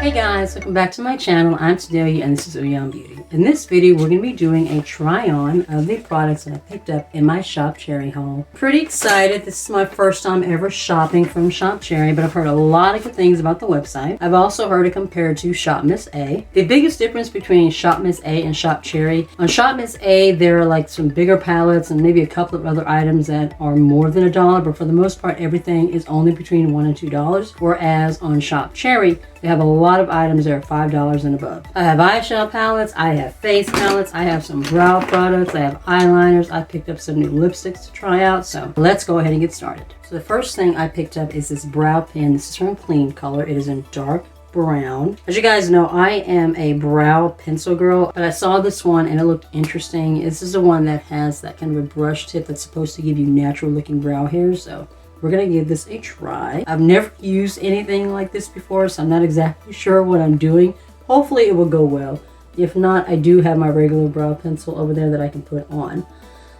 Hey guys, welcome back to my channel. I'm Tanealyakimbeauty and this is Beauty. In this video, we're going to be doing a try-on of the products that I picked up in my Shop Cherrie haul. Pretty excited. This is my first time ever shopping from Shop Cherrie, but I've heard a lot of good things about the website. I've also heard it compared to Shopmissa. The biggest difference between Shopmissa and Shop Cherrie, on Shopmissa, there are like some bigger palettes and maybe a couple of other items that are more than $1, but for the most part, everything is only between $1 and $2, whereas on Shop Cherrie, they have a lot of items that are $5 and above. I have eyeshadow palettes, I have face palettes, I have some brow products, I have eyeliners, I picked up some new lipsticks to try out, so let's go ahead and get started. So the first thing I picked up is this brow pen. This is from Clean Color. It is in dark brown. As you guys know, I am a brow pencil girl, but I saw this one and it looked interesting. This is the one that has that kind of a brush tip that's supposed to give you natural looking brow hairs, so we're gonna give this a try. I've never used anything like this before, so I'm not exactly sure what I'm doing. Hopefully it will go well. If not, I do have my regular brow pencil over there that I can put on.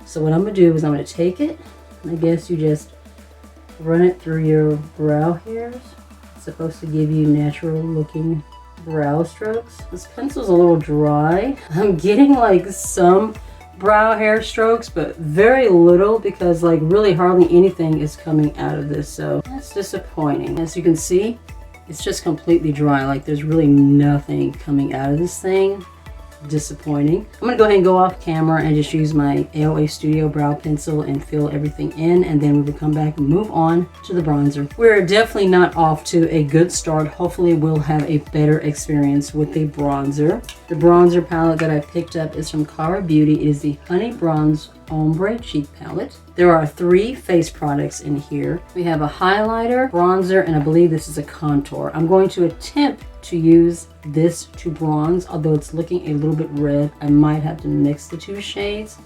So what I'm gonna do is I'm gonna take it, and I guess you just run it through your brow hairs. It's supposed to give you natural looking brow strokes. This pencil's a little dry. I'm getting like some brow hair strokes, but very little, because like really hardly anything is coming out of this, so that's disappointing. As you can see, it's just completely dry. Like there's really nothing coming out of this thing. Disappointing. I'm gonna go ahead and go off camera and just use my AOA Studio brow pencil and fill everything in, and then we will come back and move on to the bronzer. We're definitely not off to a good start. Hopefully we'll have a better experience with the bronzer. The bronzer palette that I picked up is from Covergirl. It is the Honey Bronze Ombre Cheek Palette. There are 3 face products in here. We have a highlighter, bronzer, and I believe this is a contour. I'm going to attempt to use this to bronze, although it's looking a little bit red. I might have to mix the 2 shades.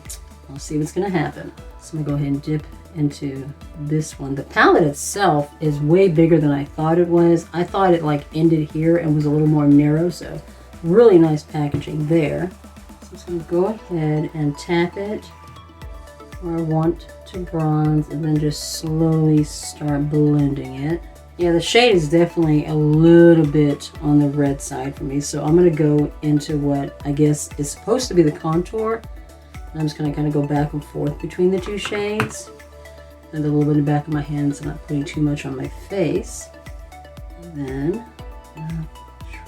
I'll see what's gonna happen. So I'm gonna go ahead and dip into this one. The palette itself is way bigger than I thought it was. I thought it like ended here and was a little more narrow, so really nice packaging there. So I'm just gonna go ahead and tap it where I want to bronze, and then just slowly start blending it. Yeah, the shade is definitely a little bit on the red side for me, so I'm going to go into what I guess is supposed to be the contour. And I'm just going to kind of go back and forth between the 2 shades. And a little bit in the back of my hands, so I'm not putting too much on my face. And then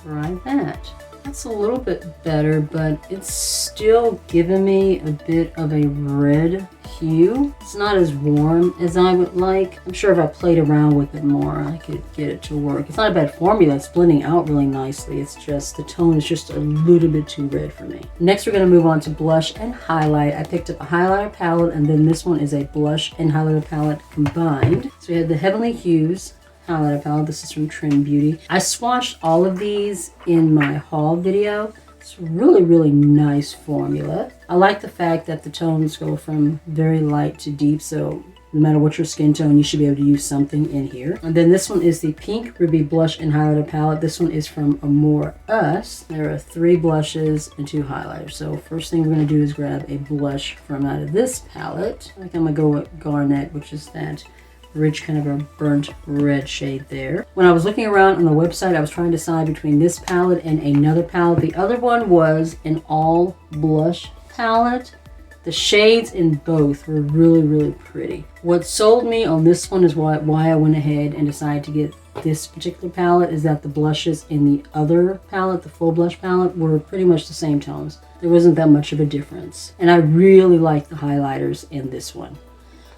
try that. That's a little bit better, but it's still giving me a bit of a red hue. It's not as warm as I would like. I'm sure if I played around with it more, I could get it to work. It's not a bad formula. It's blending out really nicely. It's just the tone is just a little bit too red for me. Next, we're going to move on to blush and highlight. I picked up a highlighter palette, and then this one is a blush and highlighter palette combined. So we have the Heavenly Hues highlighter palette. This is from Trend Beauty. I swatched all of these in my haul video. It's really nice formula. I like the fact that the tones go from very light to deep, so no matter what your skin tone, you should be able to use something in here. And then this one is the Pink Ruby Blush and Highlighter Palette. This one is from Amor. There are 3 blushes and 2 highlighters. So first thing we're going to do is grab a blush from out of this palette. I think I'm going to go with Garnet, which is that rich kind of a burnt red shade there. When I was looking around on the website, I was trying to decide between this palette and another palette. The other one was an all blush palette. The shades in both were really pretty. What sold me on this one is why I went ahead and decided to get this particular palette, is that the blushes in the other palette, the full blush palette, were pretty much the same tones. There wasn't that much of a difference. And I really like the highlighters in this one.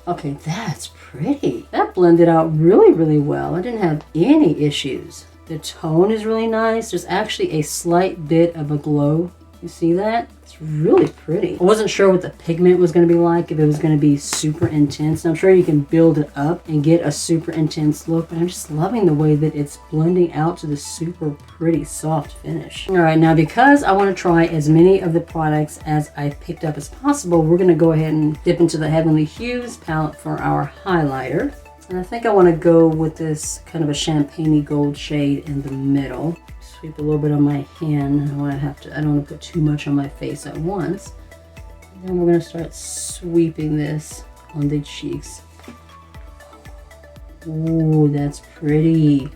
Okay, that's pretty. That blended out really well. I didn't have any issues. The tone is really nice. There's actually a slight bit of a glow. You see that? It's really pretty. I wasn't sure what the pigment was going to be like, if it was going to be super intense. And I'm sure you can build it up and get a super intense look, but I'm just loving the way that it's blending out to the super pretty soft finish. All right, now because I want to try as many of the products as I picked up as possible, we're going to go ahead and dip into the Heavenly Hues palette for our highlighter. And I think I want to go with this kind of a champagne-y gold shade in the middle. Sweep a little bit on my hand. I don't want to put too much on my face at once. And then we're going to start sweeping this on the cheeks. Ooh, that's pretty.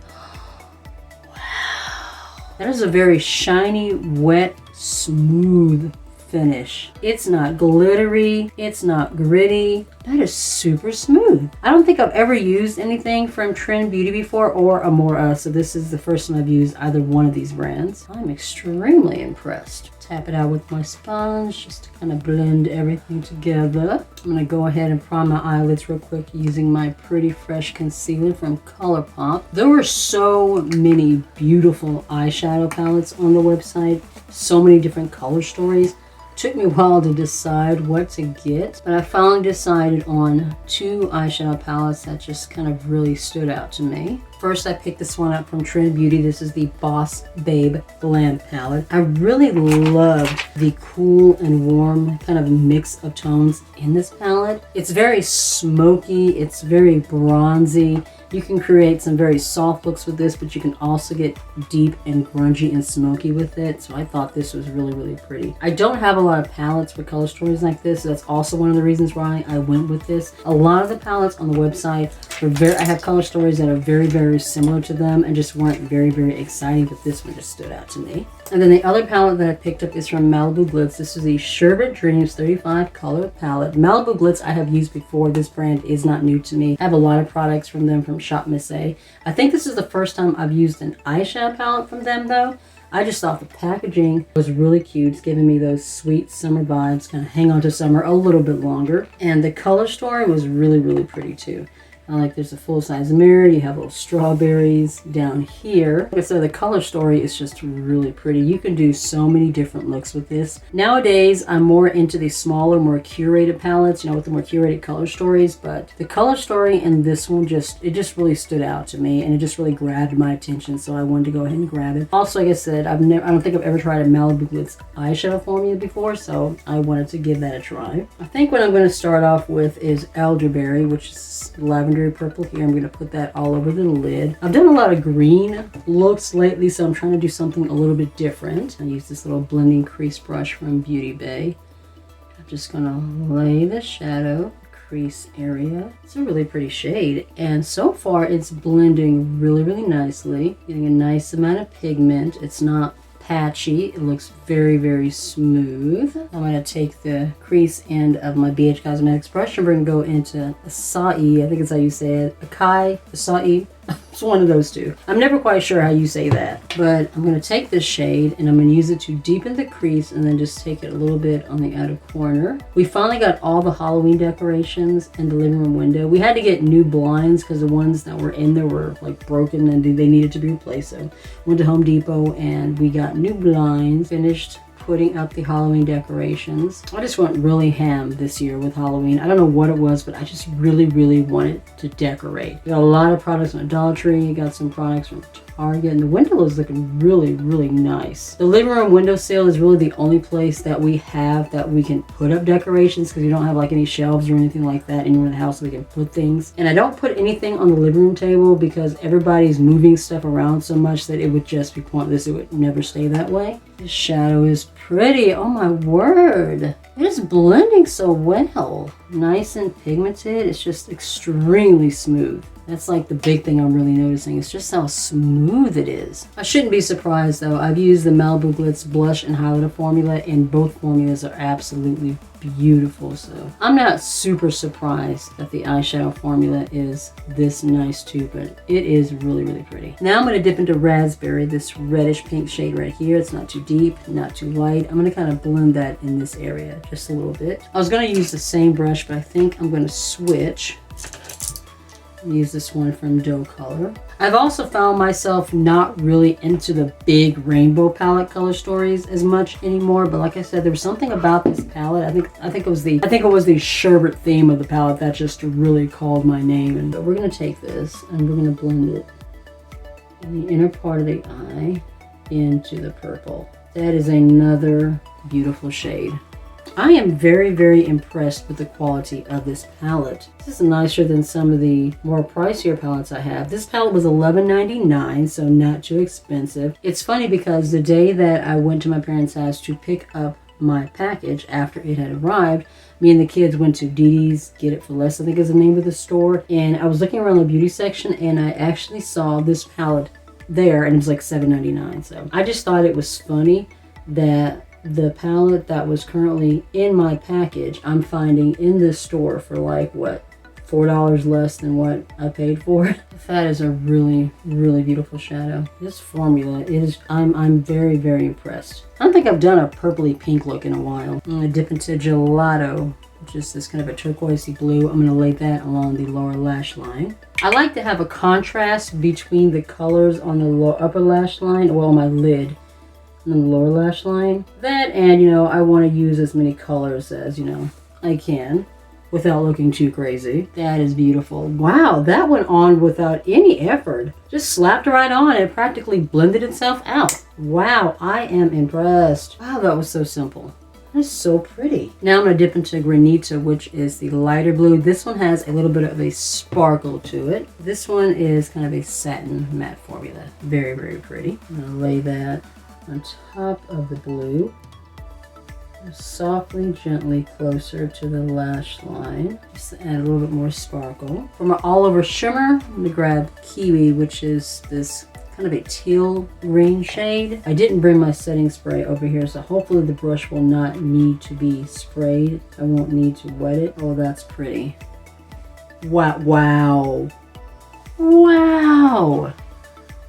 Wow. That is a very shiny, wet, smooth finish. It's not glittery, it's not gritty. That is super smooth. I don't think I've ever used anything from Trend Beauty before or Amor, so this is the first time I've used either one of these brands. I'm extremely impressed. Tap it out with my sponge just to kind of blend everything together. I'm gonna go ahead and prime my eyelids real quick using my Pretty Fresh concealer from Colourpop. There were so many beautiful eyeshadow palettes on the website, so many different color stories. Took me a while to decide what to get, but I finally decided on 2 eyeshadow palettes that just kind of really stood out to me. First, I picked this one up from Trend Beauty. This is the Boss Babe Glam palette. I really loved the cool and warm kind of mix of tones in this palette. It's very smoky, it's very bronzy. You can create some very soft looks with this, but you can also get deep and grungy and smoky with it. So I thought this was really, really pretty. I don't have a lot of palettes for color stories like this. So that's also one of the reasons why I went with this. A lot of the palettes on the website I have color stories that are very, very similar to them and just weren't very, very exciting, but this one just stood out to me. And then the other palette that I picked up is from Malibu Glitz. This is the Sherbert Dreams 35 color palette. Malibu Glitz I have used before. This brand is not new to me. I have a lot of products from them from Shopmissa. I think this is the first time I've used an eyeshadow palette from them though. I just thought the packaging was really cute. It's giving me those sweet summer vibes, kind of hang on to summer a little bit longer. And the color story was really, really pretty too. Like there's a full-size mirror, you have little strawberries down here. Like I said, the color story is just really pretty. You can do so many different looks with this. Nowadays, I'm more into the smaller, more curated palettes, with the more curated color stories, but the color story in this one just really stood out to me and it just really grabbed my attention, so I wanted to go ahead and grab it. Also, like I said, I don't think I've ever tried a Malibu Glitz eyeshadow formula before, so I wanted to give that a try. I think what I'm going to start off with is Elderberry, which is lavender purple here. I'm going to put that all over the lid. I've done a lot of green looks lately, so I'm trying to do something a little bit different. I use this little blending crease brush from Beauty Bay. I'm just going to lay the shadow crease area. It's a really pretty shade, and so far it's blending really, really nicely. Getting a nice amount of pigment. It's not patchy. It looks very, very smooth. I'm going to take the crease end of my BH Cosmetics brush and we're going to go into Acai. I think it's how you say it. Acai. It's one of those two. I'm never quite sure how you say that. But I'm going to take this shade and I'm going to use it to deepen the crease and then just take it a little bit on the outer corner. We finally got all the Halloween decorations in the living room window. We had to get new blinds because the ones that were in there were like broken and they needed to be replaced. So went to Home Depot and we got new blinds. Finished putting up the Halloween decorations. I just went really ham this year with Halloween. I don't know what it was, but I just really, really wanted to decorate. We got a lot of products from Dollar Tree, got some products from Target, and the window is looking really, really nice. The living room windowsill is really the only place that we have that we can put up decorations because we don't have like any shelves or anything like that anywhere in the house so we can put things. And I don't put anything on the living room table because everybody's moving stuff around so much that it would just be pointless. It would never stay that way. This shadow is pretty. Oh my word. It is blending so well. Nice and pigmented. It's just extremely smooth. That's like the big thing I'm really noticing. It's just how smooth it is. I shouldn't be surprised though. I've used the Malibu Glitz blush and highlighter formula and both formulas are absolutely beautiful. So I'm not super surprised that the eyeshadow formula is this nice too, but it is really, really pretty. Now I'm going to dip into Raspberry, this reddish pink shade right here. It's not too deep, not too light. I'm going to kind of blend that in this area just a little bit. I was going to use the same brush, but I think I'm going to switch. Use this one from Doe Color. I've also found myself not really into the big rainbow palette color stories as much anymore, but like I said, there was something about this palette. I think it was the Sherbert theme of the palette that just really called my name. And we're gonna take this and we're gonna blend it in the inner part of the eye into the purple. That is another beautiful shade. I am very, very impressed with the quality of this palette. This is nicer than some of the more pricier palettes I have. This palette was $11.99, so not too expensive. It's funny because the day that I went to my parents' house to pick up my package after it had arrived, me and the kids went to Didi's Get It For Less, I think is the name of the store. And I was looking around the beauty section and I actually saw this palette there, and it was like $7.99. So I just thought it was funny that the palette that was currently in my package, I'm finding in this store for like, what, $4 less than what I paid for it. That is a really, really beautiful shadow. This formula is, I'm very, very impressed. I don't think I've done a purpley pink look in a while. I'm gonna dip into Gelato, which is this kind of a turquoisey blue. I'm gonna lay that along the lower lash line. I like to have a contrast between the colors on the upper lash line, well, my lid, and the lower lash line. That, and you know, I want to use as many colors as, you know, I can without looking too crazy. That is beautiful. Wow, that went on without any effort. Just slapped right on and practically blended itself out. Wow, I am impressed. Wow, that was so simple. That is so pretty. Now I'm going to dip into Granita, which is the lighter blue. This one has a little bit of a sparkle to it. This one is kind of a satin matte formula. Very, very pretty. I'm going to lay that on top of the blue. Softly, gently closer to the lash line. Just to add a little bit more sparkle. For my all over shimmer, I'm going to grab Kiwi, which is this kind of a teal green shade. I didn't bring my setting spray over here, so hopefully the brush will not need to be sprayed. I won't need to wet it. Oh, that's pretty. Wow. Wow. Wow.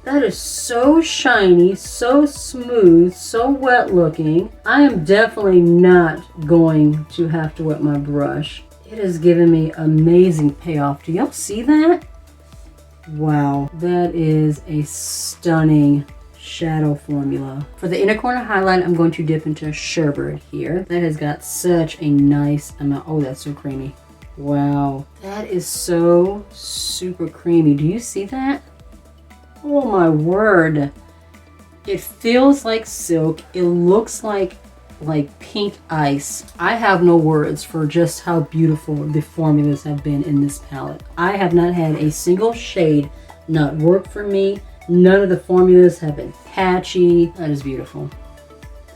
That is so shiny, so smooth, so wet looking. I am definitely not going to have to wet my brush. It has given me amazing payoff. Do y'all see that? Wow, that is a stunning shadow formula. For the inner corner highlight, I'm going to dip into Sherbert here. That has got such a nice amount. Oh, that's so creamy. Wow, that is so super creamy. Do you see that? Oh my word. It feels like silk. It looks like pink ice. I have no words for just how beautiful the formulas have been in this palette. I have not had a single shade not work for me. None of the formulas have been patchy. That is beautiful.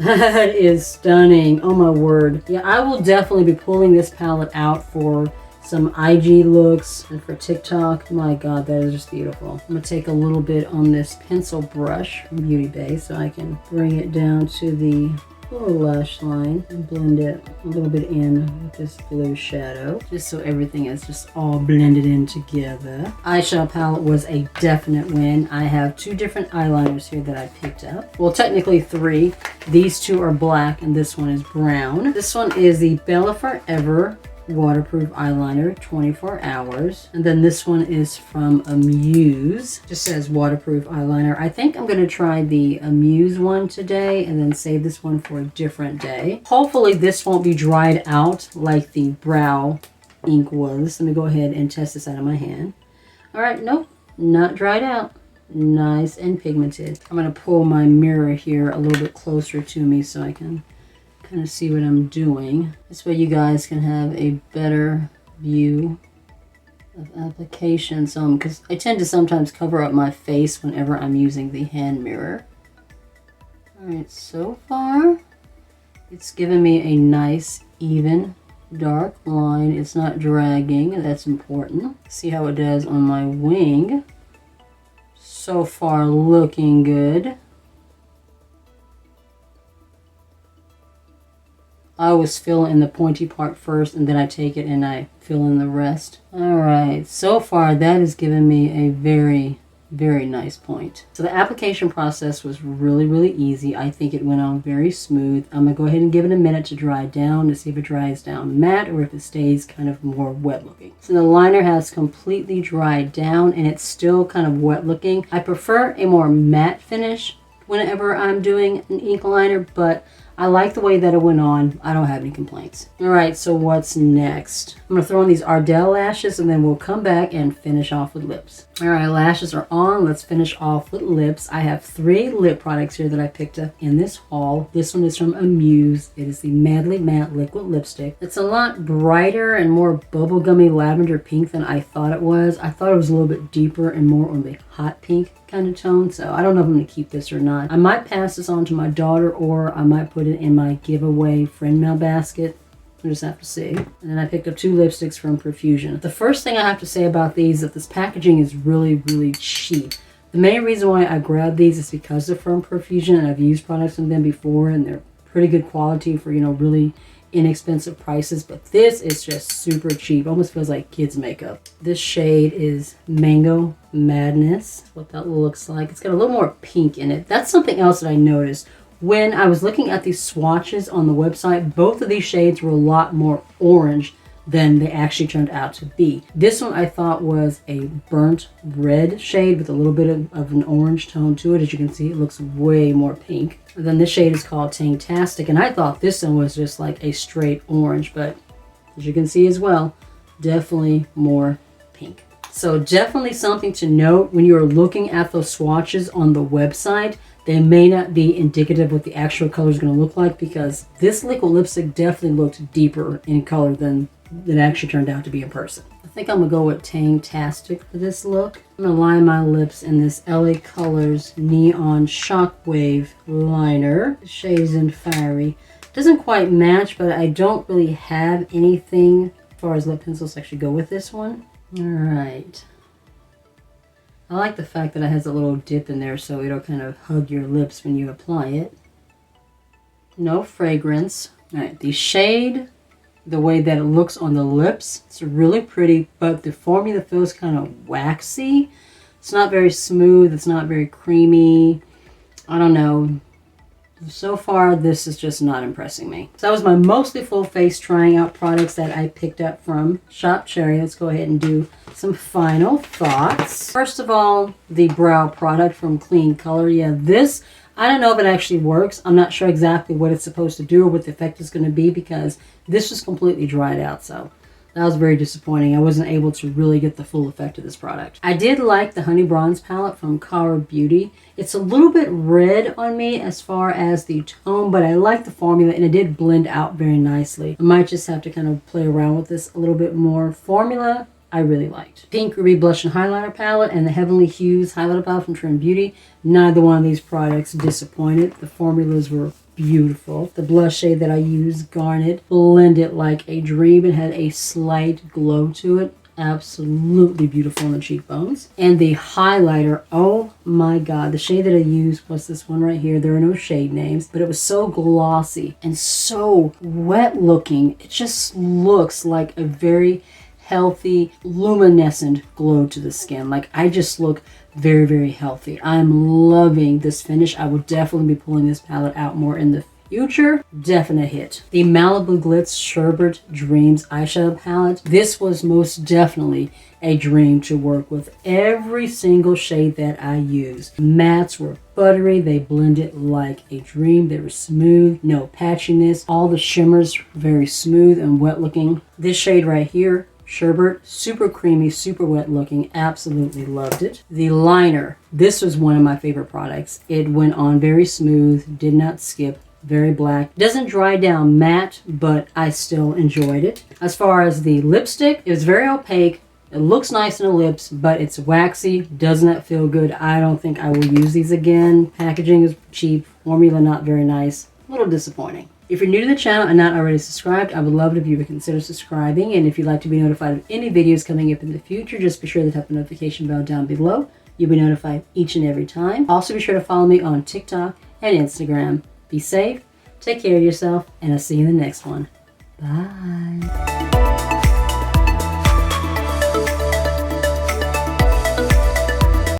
That is stunning. Oh my word. Yeah, I will definitely be pulling this palette out for some IG looks and for TikTok. My God, that is just beautiful. I'm gonna take a little bit on this pencil brush from Beauty Bay so I can bring it down to the lower lash line and blend it a little bit in with this blue shadow, just so everything is just all blended in together. Eyeshadow palette was a definite win. I have two different eyeliners here that I picked up. Well, technically three. These two are black and this one is brown. This one is the Bella Forever waterproof eyeliner, 24 hours. And then this one is from Muse. Just says waterproof eyeliner. I think I'm going to try the Muse one today and then save this one for a different day. Hopefully this won't be dried out like the brow ink was. Let me go ahead and test this out of my hand. All right, nope, not dried out. Nice and pigmented. I'm going to pull my mirror here a little bit closer to me so I can kind of see what I'm doing. This way you guys can have a better view of application. Because I tend to sometimes cover up my face whenever I'm using the hand mirror. Alright, so far it's given me a nice even dark line. It's not dragging, that's important. See how it does on my wing. So far looking good. I always fill in the pointy part first and then I take it and I fill in the rest. Alright, so far that has given me a very, very nice point. So the application process was really, really easy. I think it went on very smooth. I'm going to go ahead and give it a minute to dry down to see if it dries down matte or if it stays kind of more wet looking. So the liner has completely dried down and it's still kind of wet looking. I prefer a more matte finish whenever I'm doing an ink liner, but I like the way that it went on. I don't have any complaints. All right, so what's next? I'm gonna throw on these Ardell lashes and then we'll come back and finish off with lips. All right, lashes are on. Let's finish off with lips. I have 3 lip products here that I picked up in this haul. This one is from Muse. It is the Madly Matte Liquid Lipstick. It's a lot brighter and more bubblegummy lavender pink than I thought it was. I thought it was a little bit deeper and more on the hot pink kind of tone, so I don't know if I'm going to keep this or not. I might pass this on to my daughter or I might put it in my giveaway friend mail basket. We'll just have to see. And then I picked up 2 lipsticks from Profusion. The first thing I have to say about these is that this packaging is really, really cheap. The main reason why I grabbed these is because they're from Profusion, and I've used products from them before, and they're pretty good quality for, you know, really inexpensive prices. But this is just super cheap. Almost feels like kids makeup. This shade is Mango Madness. That's what that looks like. It's got a little more pink in it. That's something else that I noticed. When I was looking at these swatches on the website, both of these shades were a lot more orange than they actually turned out to be. This one I thought was a burnt red shade with a little bit of an orange tone to it. As you can see, it looks way more pink. And then this shade is called Tanktastic, and I thought this one was just like a straight orange, but as you can see as well, definitely more pink. So definitely something to note when you're looking at those swatches on the website. They may not be indicative of what the actual color is going to look like, because this liquid lipstick definitely looked deeper in color than it actually turned out to be in person. I think I'm going to go with Tanktastic for this look. I'm going to line my lips in this LA Colors Neon Shockwave liner. The shade is in Fiery. Doesn't quite match, but I don't really have anything as far as lip pencils to actually go with this one. Alright. I like the fact that it has a little dip in there so it'll kind of hug your lips when you apply it. No fragrance. Alright, the shade, the way that it looks on the lips, it's really pretty, but the formula feels kind of waxy. It's not very smooth, it's not very creamy. I don't know. So far, this is just not impressing me. So that was my mostly full face trying out products that I picked up from Shop Cherrie. Let's go ahead and do some final thoughts. First of all, the brow product from Clean Color. Yeah, this, I don't know if it actually works. I'm not sure exactly what it's supposed to do or what the effect is going to be, because this was completely dried out. So that was very disappointing. I wasn't able to really get the full effect of this product. I did like the Honey Bronze palette from Cover Beauty. It's a little bit red on me as far as the tone, but I like the formula and it did blend out very nicely. I might just have to kind of play around with this a little bit more. Formula, I really liked. Pink Ruby Blush and Highlighter palette and the Heavenly Hues highlighter palette from Trend Beauty. Neither one of these products disappointed. The formulas were beautiful. The blush shade that I used, Garnet, blended like a dream. It had a slight glow to it. Absolutely beautiful on the cheekbones. And the highlighter, oh my god, the shade that I used was this one right here. There are no shade names, but it was so glossy and so wet looking. It just looks like a very healthy, luminescent glow to the skin. Like, I just look very, very healthy. I'm loving this finish. I will definitely be pulling this palette out more in the future. Definite hit. The Malibu Glitz Sherbert Dreams eyeshadow palette. This was most definitely a dream to work with. Every single shade that I used. Mattes were buttery. They blended like a dream. They were smooth. No patchiness. All the shimmers were very smooth and wet looking. This shade right here, Sherbert, super creamy, super wet looking. Absolutely loved it. The liner. This was one of my favorite products. It went on very smooth, did not skip. Very black. Doesn't dry down matte, but I still enjoyed it. As far as the lipstick, it was very opaque. It looks nice in the lips, but it's waxy. Does not feel good. I don't think I will use these again. Packaging is cheap. Formula not very nice. A little disappointing. If you're new to the channel and not already subscribed, I would love it if you would consider subscribing. And if you'd like to be notified of any videos coming up in the future, just be sure to tap the notification bell down below. You'll be notified each and every time. Also, be sure to follow me on TikTok and Instagram. Be safe, take care of yourself, and I'll see you in the next one. Bye.